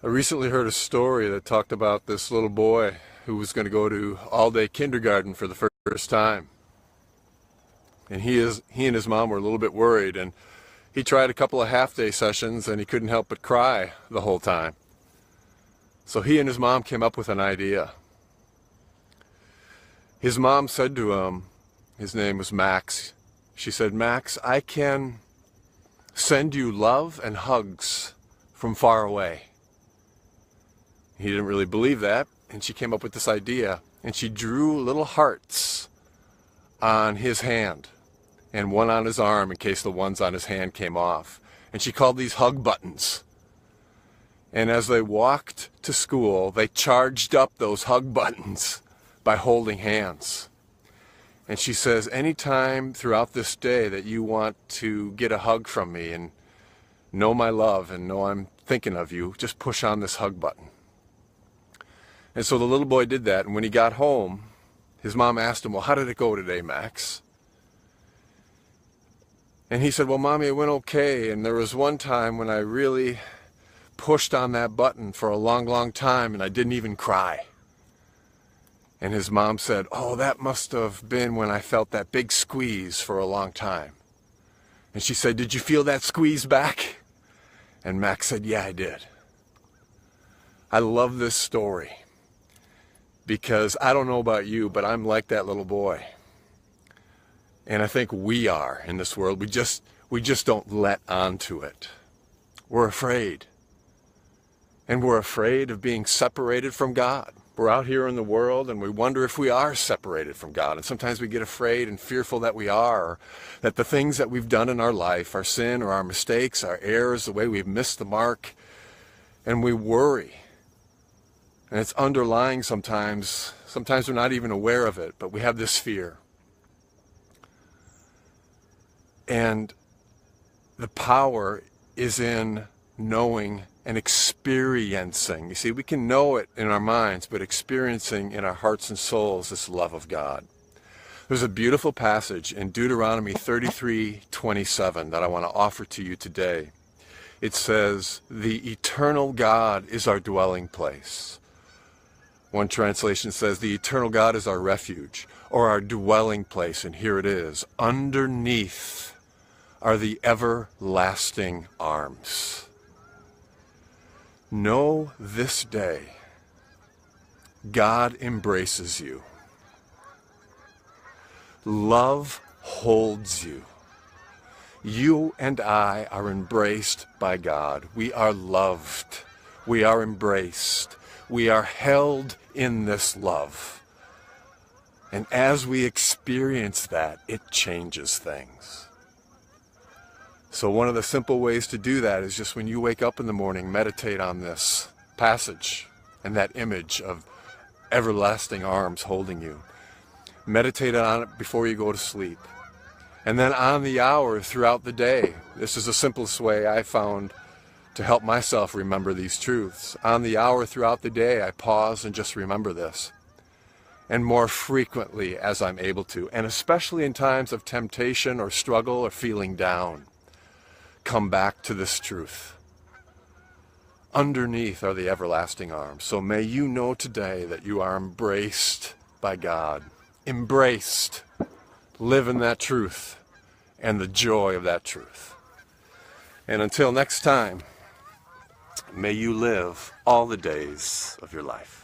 I recently heard a story that talked about this little boy who was going to go to all-day kindergarten for the first time. And he and his mom were a little bit worried, and he tried a couple of half-day sessions and he couldn't help but cry the whole time. So he and his mom came up with an idea. His mom said to him, his name was Max, she said, "Max, I can send you love and hugs from far away." He didn't really believe that, and she came up with this idea, and she drew little hearts on his hand and one on his arm in case the ones on his hand came off. And she called these hug buttons. And as they walked to school, they charged up those hug buttons by holding hands. And she says, anytime throughout this day that you want to get a hug from me and know my love and know I'm thinking of you, just push on this hug button. And so the little boy did that, and when he got home, his mom asked him, "Well, how did it go today, Max?" And he said, "Well, Mommy, it went okay, and there was one time when I really pushed on that button for a long, long time, and I didn't even cry." And his mom said, "Oh, that must have been when I felt that big squeeze for a long time." And she said, "Did you feel that squeeze back?" And Max said, "Yeah, I did." I love this story because I don't know about you, but I'm like that little boy. And I think we are in this world. We just don't let on to it. We're afraid. And we're afraid of being separated from God. We're out here in the world and we wonder if we are separated from God. And sometimes we get afraid and fearful that we are, or that the things that we've done in our life, our sin or our mistakes, our errors, the way we've missed the mark, and we worry. And it's underlying sometimes. Sometimes we're not even aware of it, but we have this fear. And the power is in knowing and experiencing. You see, we can know it in our minds, but experiencing in our hearts and souls this love of God. There's a beautiful passage in Deuteronomy 33:27 that I want to offer to you today. It says, "The eternal God is our dwelling place." One translation says, "The eternal God is our refuge," or our dwelling place, and here it is. "Underneath are the everlasting arms." Know this day, God embraces you. Love holds you. You and I are embraced by God. We are loved. We are embraced. We are held in this love. And as we experience that, it changes things. So one of the simple ways to do that is just when you wake up in the morning, meditate on this passage and that image of everlasting arms holding you. Meditate on it before you go to sleep. And then on the hour throughout the day, this is the simplest way I found to help myself remember these truths. On the hour throughout the day, I pause and just remember this. And more frequently as I'm able to, and especially in times of temptation or struggle or feeling down, come back to this truth. Underneath are the everlasting arms. So may you know today that you are embraced by God. Embraced. Live in that truth and the joy of that truth. And until next time, may you live all the days of your life.